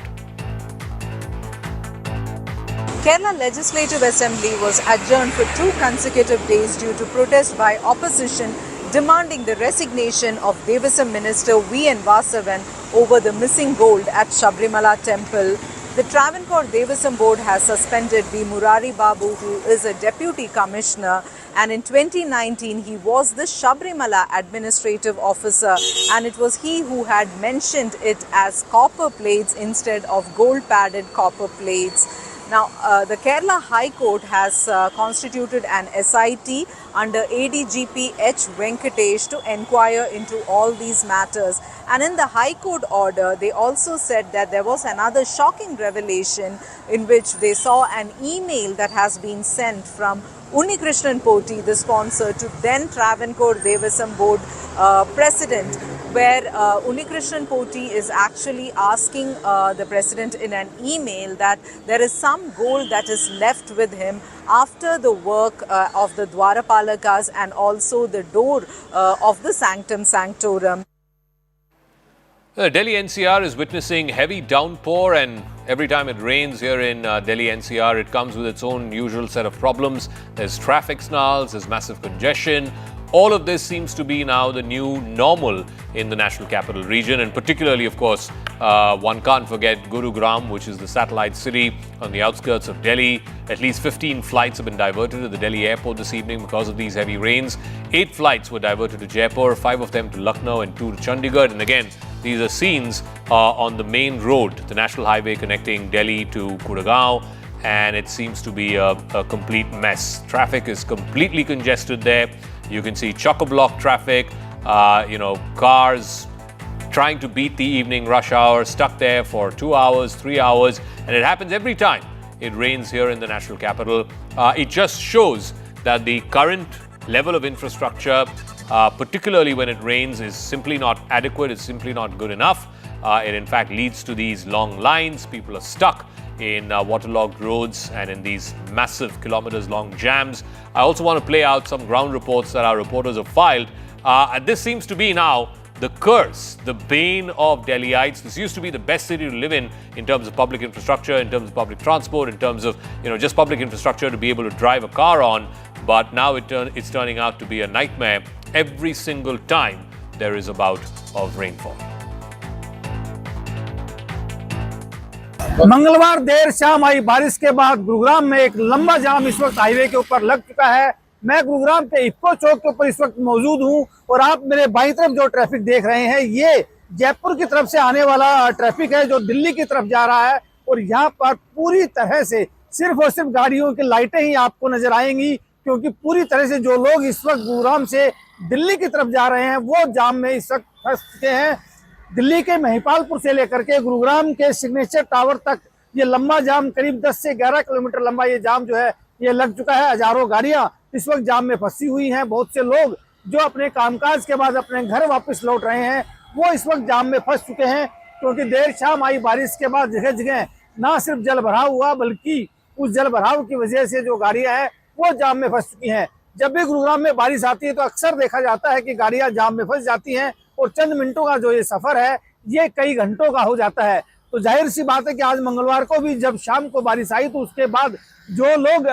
Kerala Legislative Assembly was adjourned for 2 consecutive days due to protest by opposition demanding the resignation of Devasam Minister V.N. Vasavan over the missing gold at Sabrimala temple. The Travancore Devasam Board has suspended V. Murari Babu, who is a deputy commissioner, and in 2019 he was the Sabrimala administrative officer, and it was he who had mentioned it as copper plates instead of gold padded copper plates. Now, the Kerala High Court has constituted an SIT under ADGP H. Venkatesh to enquire into all these matters. And in the High Court order, they also said that there was another shocking revelation in which they saw an email that has been sent from Unnikrishnan Poti, the sponsor, to then Travancore Devasam Board president, where Unnikrishnan Poti is actually asking the president in an email that there is some gold that is left with him after the work of the Dwarapalakas and also the door of the Sanctum Sanctorum. Delhi NCR is witnessing heavy downpour, and every time it rains here in Delhi NCR, it comes with its own usual set of problems. There's traffic snarls, there's massive congestion. All of this seems to be now the new normal in the national capital region, and particularly, of course, one can't forget Gurugram, which is the satellite city on the outskirts of Delhi. At least 15 flights have been diverted to the Delhi airport this evening because of these heavy rains. 8 flights were diverted to Jaipur, 5 of them to Lucknow and 2 to Chandigarh. And again, these are scenes on the main road, the national highway connecting Delhi to Gurgaon, and it seems to be a complete mess. Traffic is completely congested there. You can see chock-a-block traffic, cars trying to beat the evening rush hour, stuck there for 2 hours, 3 hours, and it happens every time it rains here in the national capital. It just shows that the current level of infrastructure, particularly when it rains, is simply not adequate, it's simply not good enough. It in fact leads to these long lines. People are stuck in waterlogged roads and in these massive kilometers-long jams. I also want to play out some ground reports that our reporters have filed. And this seems to be now the curse, the bane of Delhiites. This used to be the best city to live in terms of public infrastructure, in terms of public transport, in terms of just public infrastructure to be able to drive a car on. But now it's turning out to be a nightmare every single time there is a bout of rainfall. मंगलवार देर शाम आई बारिश के बाद गुरुग्राम में एक लंबा जाम इस वक्त हाईवे के ऊपर लग चुका है। मैं गुरुग्राम के इफ्को चौक के ऊपर इस वक्त मौजूद हूं और आप मेरे बाईं तरफ जो ट्रैफिक देख रहे हैं, ये जयपुर की तरफ से आने वाला ट्रैफिक है जो दिल्ली की तरफ जा रहा है। और यहाँ पर पूरी तरह से सिर्फ और सिर्फ गाड़ियों की लाइटें ही आपको नजर आएंगी, क्योंकि पूरी तरह से जो लोग इस वक्त गुरुग्राम से दिल्ली की तरफ जा रहे हैं वो जाम में इस वक्त फंस चुके हैं। दिल्ली के महिपालपुर से लेकर के गुरुग्राम के सिग्नेचर टावर तक ये लंबा जाम, करीब 10 से 11 किलोमीटर लंबा ये जाम जो है ये लग चुका है। हजारों गाड़ियां इस वक्त जाम में फंसी हुई हैं। बहुत से लोग जो अपने कामकाज के बाद अपने घर वापस लौट रहे हैं वो इस वक्त जाम में फंस चुके हैं, क्योंकि देर शाम आई बारिश के बाद जगह जगह ना सिर्फ जल भराव हुआ, बल्कि उस जल भराव की वजह से जो गाड़ियां हैं वो जाम में फंस चुकी हैं। जब भी गुरुग्राम में बारिश आती है तो अक्सर देखा जाता है कि गाड़ियां जाम में फंस जाती हैं और चंद मिनटों का जो ये सफर है ये कई घंटों का हो जाता है। तो जाहिर सी बात है कि आज मंगलवार को भी जब शाम को बारिश आई तो उसके बाद जो लोग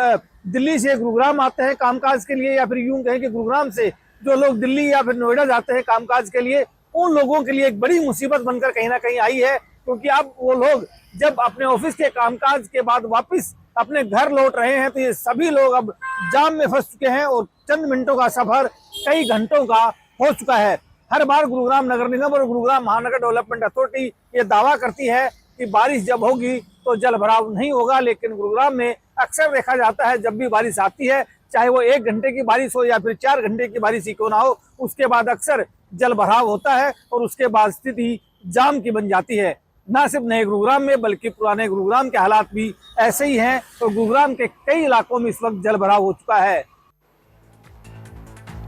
दिल्ली से गुरुग्राम आते हैं कामकाज के लिए, या फिर यूं कहें कि गुरुग्राम से जो लोग दिल्ली या फिर नोएडा जाते हैं कामकाज के लिए, उन लोगों के लिए एक बड़ी मुसीबत बनकर कहीं ना कहीं आई है। क्योंकि अब वो लोग जब अपने ऑफिस के कामकाज के बाद वापस अपने घर लौट रहे हैं तो ये सभी लोग अब जाम में फंस चुके हैं और चंद मिनटों का सफर कई घंटों का हो चुका है। हर बार गुरुग्राम नगर निगम और गुरुग्राम महानगर डेवलपमेंट अथॉरिटी ये दावा करती है कि बारिश जब होगी तो जल भराव नहीं होगा, लेकिन गुरुग्राम में अक्सर देखा जाता है जब भी बारिश आती है, चाहे वो 1 घंटे की बारिश हो या फिर 4 घंटे की बारिश ही क्यों ना हो, उसके बाद अक्सर जल भराव होता है और उसके बाद स्थिति जाम की बन जाती है। ना सिर्फ नए गुरुग्राम में बल्कि पुराने गुरुग्राम के हालात भी ऐसे ही हैं। तो गुरुग्राम के कई इलाकों में इस वक्त जल भराव हो चुका है।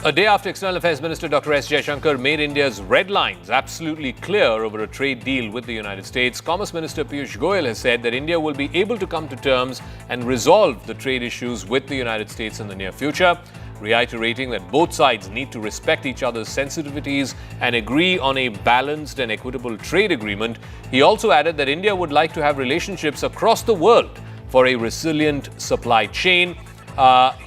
A day after External Affairs Minister Dr. S. Jaishankar made India's red lines absolutely clear over a trade deal with the United States, Commerce Minister Piyush Goyal has said that India will be able to come to terms and resolve the trade issues with the United States in the near future, reiterating that both sides need to respect each other's sensitivities and agree on a balanced and equitable trade agreement. He also added that India would like to have relationships across the world for a resilient supply chain.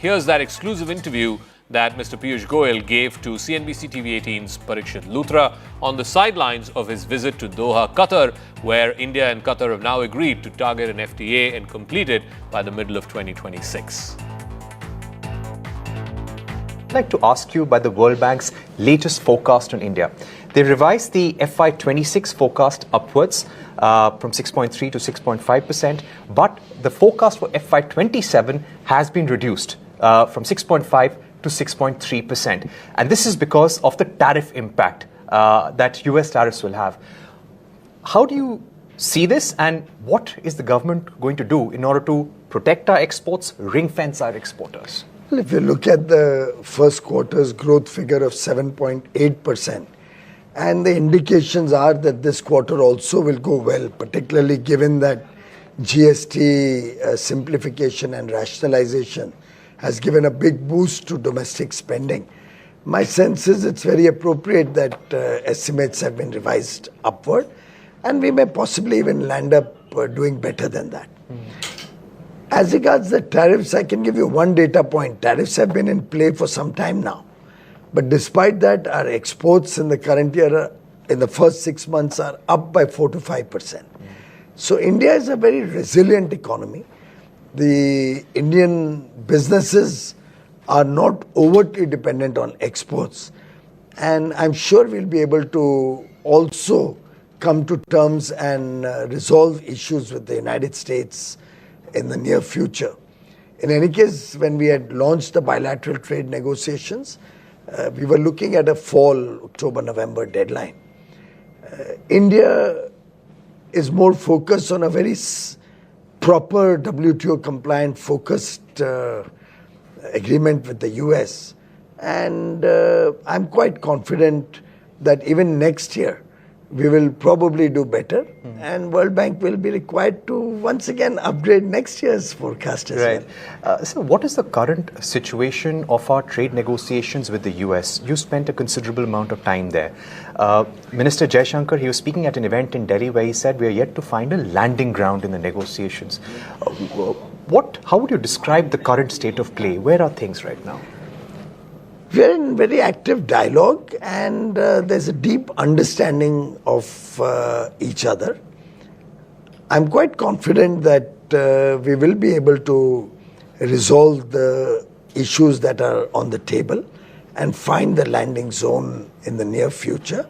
Here's that exclusive interview that Mr. Piyush Goyal gave to CNBC TV 18's Parikshit Luthra on the sidelines of his visit to Doha, Qatar, where India and Qatar have now agreed to target an FTA and complete it by the middle of 2026. I'd like to ask you about the World Bank's latest forecast on India. They revised the FY26 forecast upwards from 6.3 to 6.5%, but the forecast for FY27 has been reduced from 6.5 to 6.3%. And this is because of the tariff impact that US tariffs will have. How do you see this, and what is the government going to do in order to protect our exports, ring-fence our exporters? Well, if you look at the first quarter's growth figure of 7.8%, and the indications are that this quarter also will go well, particularly given that GST simplification and rationalization has given a big boost to domestic spending. My sense is it's very appropriate that estimates have been revised upward, and we may possibly even land up doing better than that. As regards the tariffs, I can give you one data point. Tariffs have been in play for some time now. But despite that, our exports in the current year, in the first 6 months, are up by 4 to 5%. So India is a very resilient economy. The Indian businesses are not overtly dependent on exports. And I'm sure we'll be able to also come to terms and resolve issues with the United States in the near future. In any case, when we had launched the bilateral trade negotiations, we were looking at a fall October-November deadline. India is more focused on a very proper WTO compliant focused agreement with the US, and I'm quite confident that even next year we will probably do better, and World Bank will be required to once again upgrade next year's forecast as well. So what is the current situation of our trade negotiations with the US? You spent a considerable amount of time there. Minister Jaishankar, he was speaking at an event in Delhi where he said we are yet to find a landing ground in the negotiations. How would you describe the current state of play? Where are things right now? We are in very active dialogue, and there's a deep understanding of each other. I'm quite confident that we will be able to resolve the issues that are on the table and find the landing zone in the near future.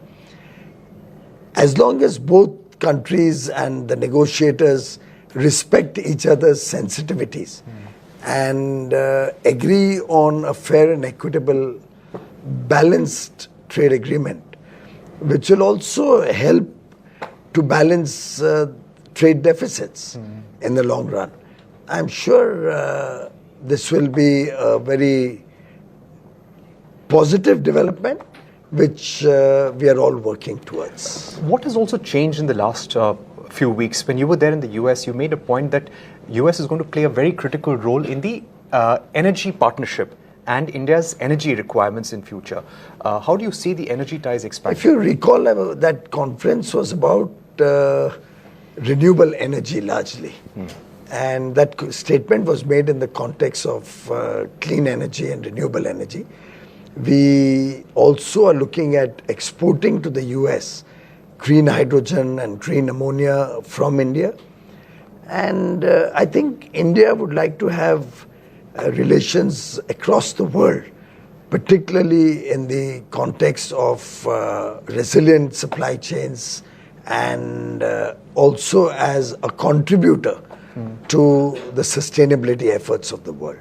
As long as both countries and the negotiators respect each other's sensitivities and agree on a fair and equitable, balanced trade agreement, which will also help to balance trade deficits in the long run. I'm sure this will be a very positive development, which we are all working towards. What has also changed in the last few weeks? When you were there in the US, you made a point that US is going to play a very critical role in the energy partnership and India's energy requirements in future. How do you see the energy ties expanding? If you recall, that conference was about renewable energy largely. And that statement was made in the context of clean energy and renewable energy. We also are looking at exporting to the US green hydrogen and green ammonia from India. And I think India would like to have relations across the world, particularly in the context of resilient supply chains and also as a contributor to the sustainability efforts of the world.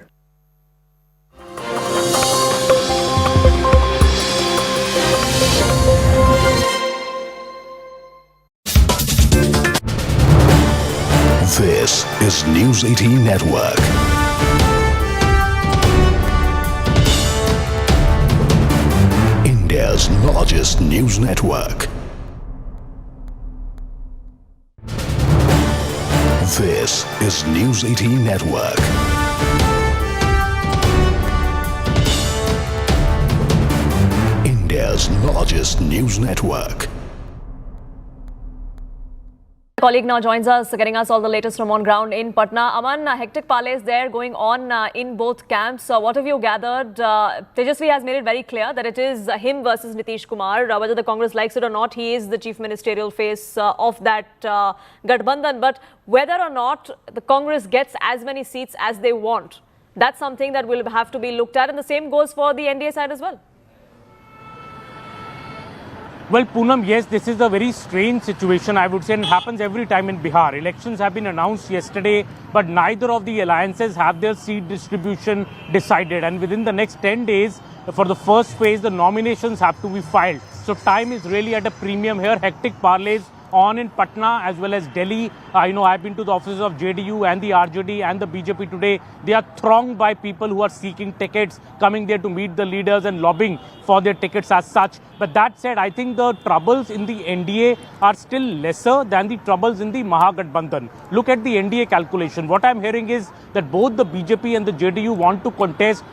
This is News 18 Network. India's largest news network. This is News 18 Network. India's largest news network. Colleague now joins us, getting us all the latest from on ground in Patna. Aman, hectic parleys there going on in both camps. What have you gathered? Tejasvi has made it very clear that it is him versus Nitish Kumar. Whether the Congress likes it or not, he is the chief ministerial face of that Gathbandhan. But whether or not the Congress gets as many seats as they want, that's something that will have to be looked at. And the same goes for the NDA side as well. Well, Poonam, yes, this is a very strange situation, I would say, and it happens every time in Bihar. Elections have been announced yesterday, but neither of the alliances have their seat distribution decided. And within the next 10 days, for the first phase, the nominations have to be filed. So time is really at a premium here. Hectic parleys on in Patna as well as Delhi. I've been to the offices of JDU and the RJD and the BJP today. They are thronged by people who are seeking tickets, coming there to meet the leaders and lobbying for their tickets as such. But that said, I think the troubles in the NDA are still lesser than the troubles in the Mahagathbandhan. Look at the NDA calculation. What I'm hearing is that both the BJP and the JDU want to contest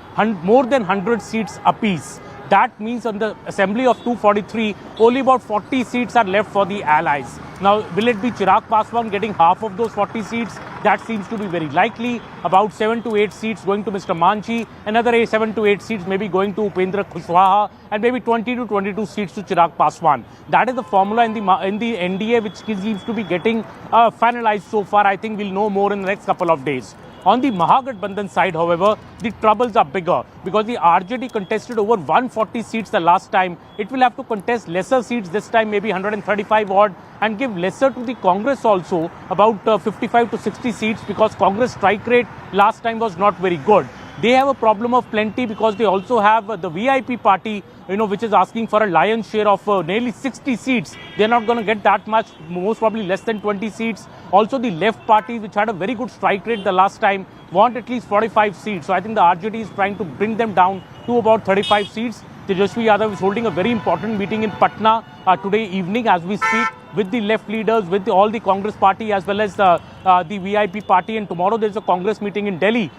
more than 100 seats apiece. That means on the assembly of 243, only about 40 seats are left for the allies. Now, will it be Chirag Paswan getting half of those 40 seats? That seems to be very likely. About 7 to 8 seats going to Mr. Manchi, another 7 to 8 seats maybe going to Upendra Kushwaha, and maybe 20 to 22 seats to Chirag Paswan. That is the formula in the NDA which seems to be getting finalized so far. I think we'll know more in the next couple of days. On the Mahagathbandhan side, however, the troubles are bigger because the RJD contested over 140 seats the last time. It will have to contest lesser seats this time, maybe 135 odd, and give lesser to the Congress also, about 55 to 60 seats, because Congress strike rate last time was not very good. They have a problem of plenty because they also have the VIP party, which is asking for a lion's share of nearly 60 seats. They're not going to get that much, most probably less than 20 seats. Also, the left party, which had a very good strike rate the last time, want at least 45 seats. So I think the RJD is trying to bring them down to about 35 seats. Tejasvi Yadav is holding a very important meeting in Patna today evening as we speak, with the left leaders, with all the Congress party as well as the VIP party. And tomorrow there is a Congress meeting in Delhi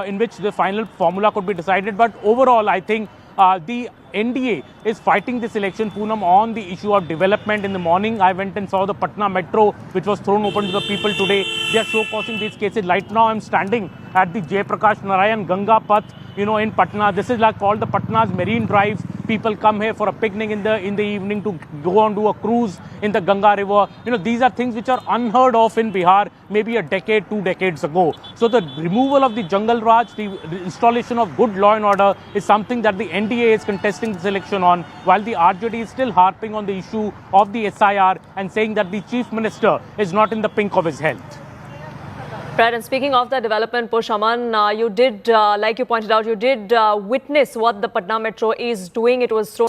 in which the final formula could be decided. But overall, I think the NDA is fighting this election, Poonam, on the issue of development. In the morning, I went and saw the Patna metro, which was thrown open to the people today. They are show-causing these cases. Right now, I'm standing at the Jayaprakash Narayan Ganga Path, in Patna. This is called the Patna's Marine Drive. People come here for a picnic in the evening to go on to a cruise in the Ganga River. These are things which are unheard of in Bihar maybe a decade, 2 decades ago. So the removal of the Jungle Raj, the installation of good law and order is something that the NDA is contesting this election on, while the RJD is still harping on the issue of the SIR and saying that the Chief Minister is not in the pink of his health. Right, and speaking of the development push, Aman, you did, like you pointed out, you did witness what the Patna Metro is doing. It was so...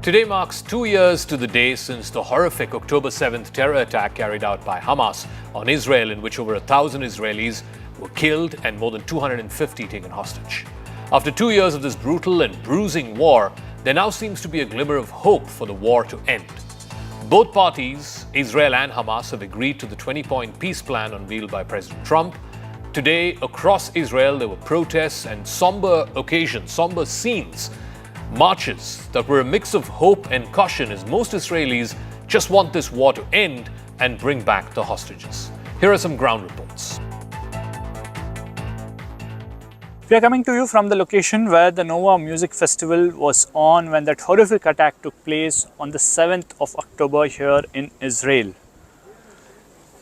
Today marks 2 years to the day since the horrific October 7th terror attack carried out by Hamas on Israel, in which over 1,000 Israelis were killed and more than 250 taken hostage. After 2 years of this brutal and bruising war, there now seems to be a glimmer of hope for the war to end. Both parties, Israel and Hamas, have agreed to the 20-point peace plan unveiled by President Trump. Today, across Israel, there were protests and somber occasions, somber scenes, marches that were a mix of hope and caution, as most Israelis just want this war to end and bring back the hostages. Here are some ground reports. We are coming to you from the location where the Nova Music Festival was on when that horrific attack took place on the 7th of October here in Israel.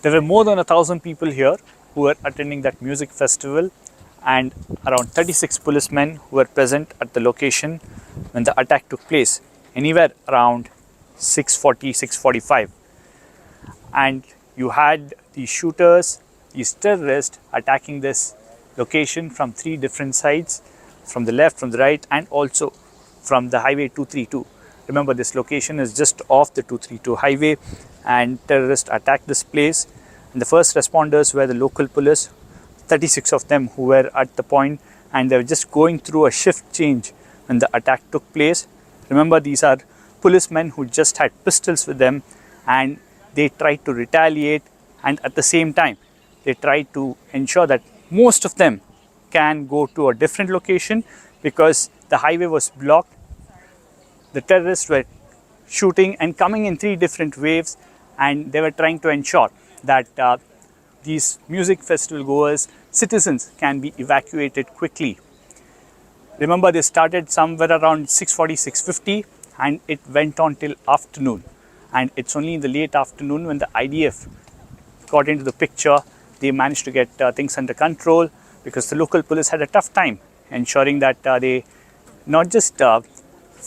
There were more than 1,000 people here who were attending that music festival, and around 36 policemen who were present at the location when the attack took place, anywhere around 6:40, 6:45. And you had the shooters, these terrorists, attacking this location from 3 different sides, from the left, from the right, and also from the highway 232. Remember, this location is just off the 232 highway, and terrorists attacked this place. And the first responders were the local police, 36 of them who were at the point, and they were just going through a shift change when the attack took place. Remember, these are policemen who just had pistols with them, and they tried to retaliate, and at the same time they tried to ensure that most of them can go to a different location because the highway was blocked. The terrorists were shooting and coming in 3 different waves, and they were trying to ensure that these music festival goers, citizens, can be evacuated quickly. Remember, they started somewhere around 6:40, 6:50, and it went on till afternoon. And it's only in the late afternoon when the IDF got into the picture, they managed to get things under control, because the local police had a tough time ensuring that they not just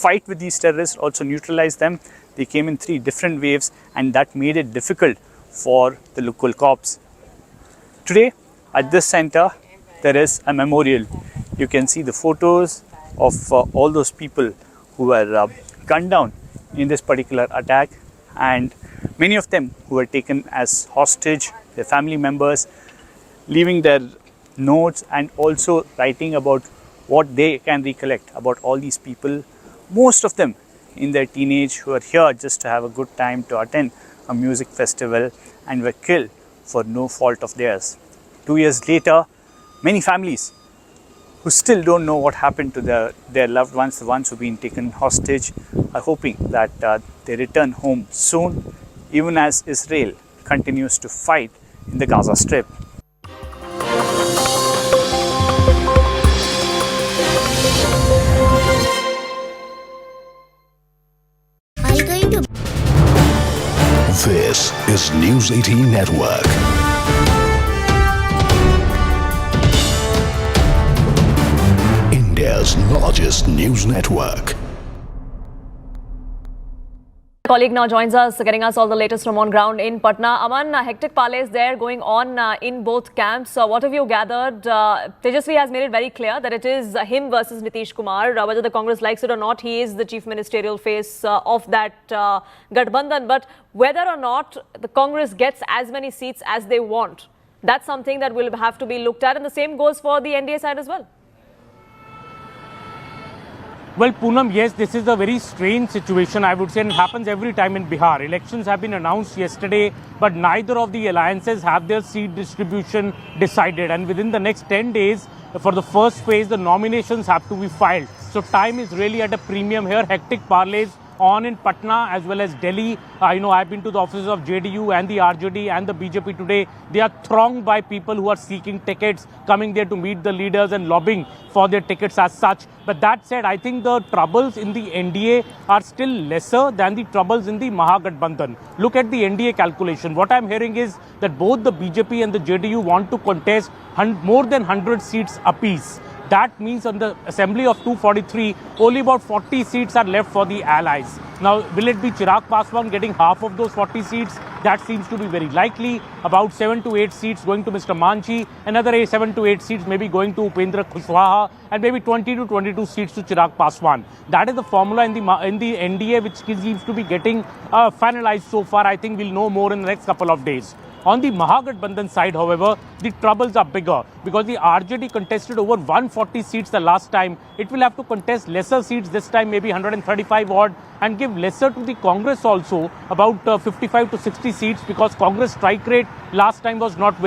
fight with these terrorists, also neutralize them. They came in 3 different waves, and that made it difficult for the local cops. Today, at this center, there is a memorial. You can see the photos of all those people who were gunned down in this particular attack, and many of them who were taken as hostage, their family members, leaving their notes and also writing about what they can recollect about all these people, most of them in their teenage, who are here just to have a good time, to attend a music festival, and were killed for no fault of theirs. 2 years later, many families who still don't know what happened to their loved ones, the ones who've been taken hostage, are hoping that they return home soon, even as Israel continues to fight in the Gaza Strip. This is News 18 Network. India's largest news network. Colleague now joins us, getting us all the latest from on ground in Patna. Aman, hectic parleys there going on in both camps. What have you gathered? Tejasvi has made it very clear that it is him versus Nitish Kumar. Whether the Congress likes it or not, he is the chief ministerial face of that Gathbandhan. But whether or not the Congress gets as many seats as they want, that's something that will have to be looked at. And the same goes for the NDA side as well. Well, Poonam, yes, this is a very strange situation, I would say, and it happens every time in Bihar. Elections have been announced yesterday, but neither of the alliances have their seat distribution decided. And within the next 10 days, for the first phase, the nominations have to be filed. So time is really at a premium here. Hectic parleys on in Patna as well as Delhi. I've been to the offices of JDU and the RJD and the BJP today. They are thronged by people who are seeking tickets, coming there to meet the leaders and lobbying for their tickets as such. But that said, I think the troubles in the NDA are still lesser than the troubles in the Mahagathbandhan. Look at the NDA calculation. What I'm hearing is that both the BJP and the JDU want to contest more than 100 seats apiece. That means on the assembly of 243, only about 40 seats are left for the allies. Now, will it be Chirag Paswan getting half of those 40 seats? That seems to be very likely. About 7 to 8 seats going to Mr. Manchi, another 7 to 8 seats maybe going to Upendra Kushwaha, and maybe 20 to 22 seats to Chirag Paswan. That is the formula in the NDA, which seems to be getting finalized so far. I think we'll know more in the next couple of days. On the Mahagathbandhan side, however, the troubles are bigger because the RJD contested over 140 seats the last time. It will have to contest lesser seats this time, maybe 135 odd, and give lesser to the Congress also, about 55 to 60 seats, because Congress strike rate last time was not very